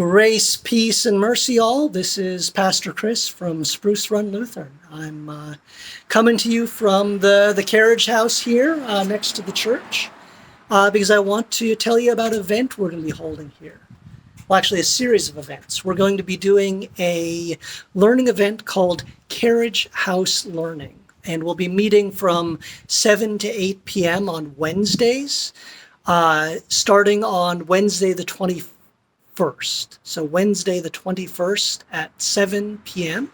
Grace, peace, and mercy all. This is Pastor Chris from Spruce Run Lutheran. I'm coming to you from the Carriage house here next to the church because I want to tell you about an event we're going to be holding here. Well, actually a series of events. We're going to be doing a learning event called Carriage House Learning, and we'll be meeting from 7 to 8 p.m. on Wednesdays, starting on Wednesday the 21st. So Wednesday the 21st at 7 p.m. and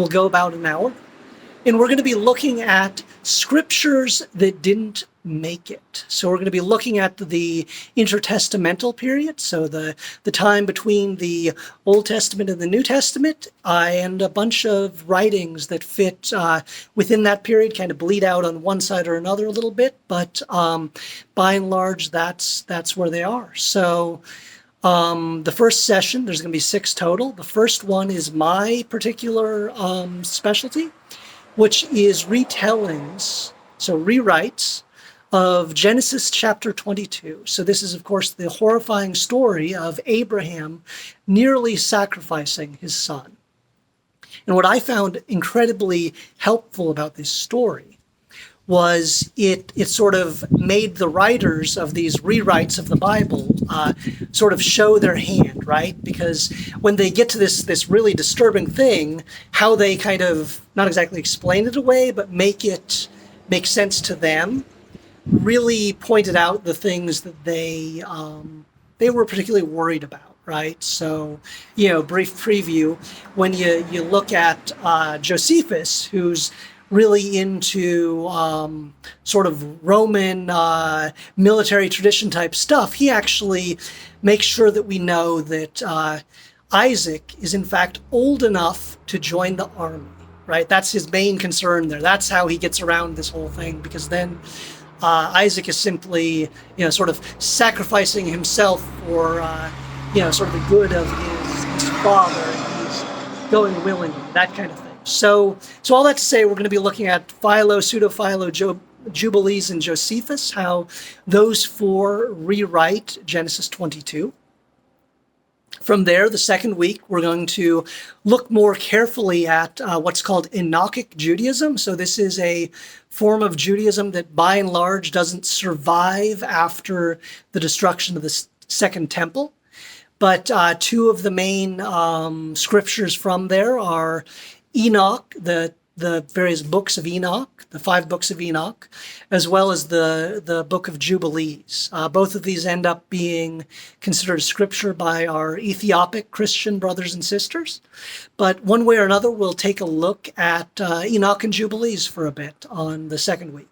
we'll go about an hour. And we're going to be looking at scriptures that didn't make it. So we're going to be looking at the intertestamental period, so the time between the Old Testament and the New Testament, and a bunch of writings that fit within that period, kind of bleed out on one side or another a little bit, but by and large, that's where they are. So the first session, there's going to be 6 total. The first one is my particular specialty, which is retellings, so rewrites of Genesis chapter 22. So this is, of course, the horrifying story of Abraham nearly sacrificing his son. And what I found incredibly helpful about this story was it sort of made the writers of these rewrites of the Bible sort of show their hand, right? Because when they get to this really disturbing thing, how they kind of, not exactly explain it away, but make it make sense to them, really pointed out the things that they were particularly worried about, right? So, brief preview, when you look at Josephus, who's really into sort of Roman military tradition type stuff, he actually makes sure that we know that Isaac is in fact old enough to join the army, right? That's his main concern there. That's how he gets around this whole thing, because then Isaac is simply, sort of sacrificing himself for, sort of the good of his father, and he's going willingly, that kind of thing. So all that to say, we're going to be looking at Philo, Pseudo-Philo, Jubilees, and Josephus, how those 4 rewrite Genesis 22. From there, the second week, we're going to look more carefully at what's called Inaki Judaism. So this is a form of Judaism that by and large doesn't survive after the destruction of the Second Temple. But 2 of the main scriptures from there are Enoch, the various books of Enoch, the 5 books of Enoch, as well as the book of Jubilees. Both of these end up being considered scripture by our Ethiopic Christian brothers and sisters. But one way or another, we'll take a look at Enoch and Jubilees for a bit on the second week.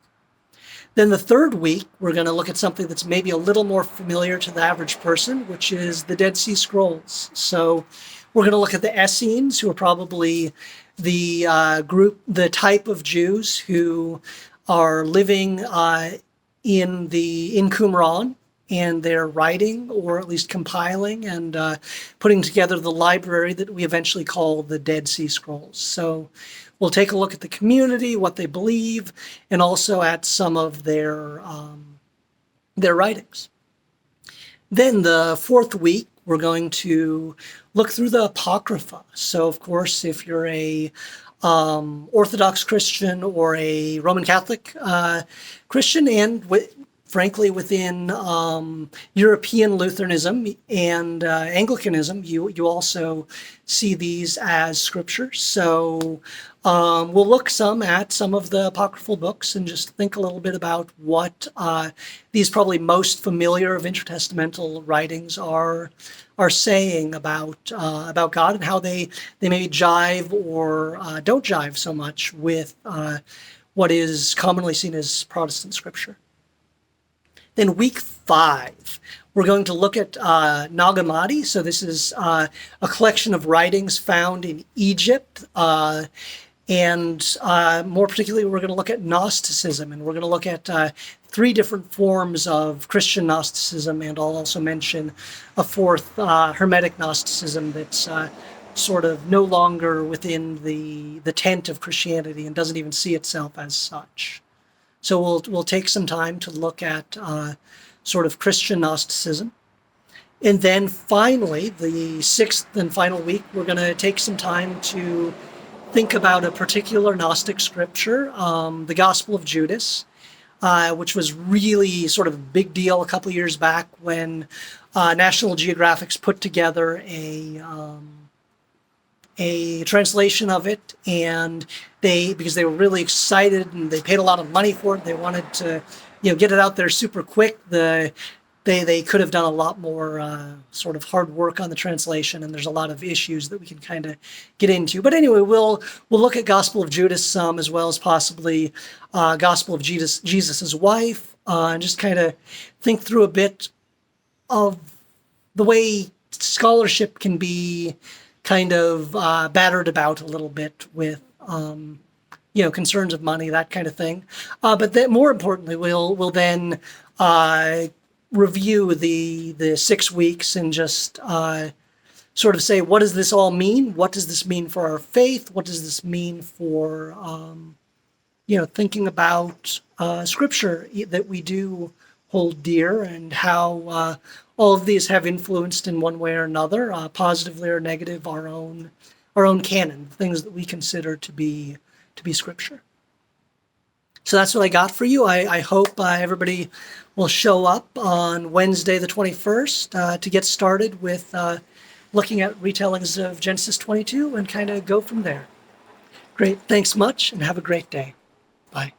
Then the third week, we're going to look at something that's maybe a little more familiar to the average person, which is the Dead Sea Scrolls. So we're going to look at the Essenes, who are probably the type of Jews who are living in Qumran, and they're writing, or at least compiling and putting together the library that we eventually call the Dead Sea Scrolls. So we'll take a look at the community, what they believe, and also at some of their writings. Then the fourth week, we're going to look through the Apocrypha. So, of course, if you're a Orthodox Christian or a Roman Catholic Christian, and frankly within European Lutheranism and Anglicanism, you also see these as scriptures. So we'll look at some of the apocryphal books and just think a little bit about what these probably most familiar of intertestamental writings are saying about God, and how they maybe jive or don't jive so much with what is commonly seen as Protestant scripture. Then week 5, we're going to look at Nagamadi. So this is a collection of writings found in Egypt, and more particularly, we're going to look at Gnosticism, and we're going to look at 3 different forms of Christian Gnosticism, and I'll also mention a 4th, Hermetic Gnosticism, that's sort of no longer within the tent of Christianity and doesn't even see itself as such. So we'll take some time to look at sort of Christian Gnosticism. And then finally, the sixth and final week, we're going to take some time to think about a particular Gnostic scripture, the Gospel of Judas, which was really sort of a big deal a couple years back when National Geographic's put together a translation of it, and because they were really excited and they paid a lot of money for it, they wanted to get it out there super quick. They could have done a lot more sort of hard work on the translation, and there's a lot of issues that we can kind of get into. But anyway, we'll look at Gospel of Judas some, as well as possibly Gospel of Jesus's wife, and just kind of think through a bit of the way scholarship can be kind of battered about a little bit with concerns of money, that kind of thing. But then, more importantly, we'll then review the 6 weeks and just sort of say, what does this all mean? What does this mean for our faith? What does this mean for thinking about scripture that we do hold dear, and how all of these have influenced in one way or another, positively or negative, our own canon, things that we consider to be scripture. So that's what I got for you. I hope everybody will show up on Wednesday the 21st to get started with looking at retellings of Genesis 22 and kind of go from there. Great. Thanks much, and have a great day. Bye.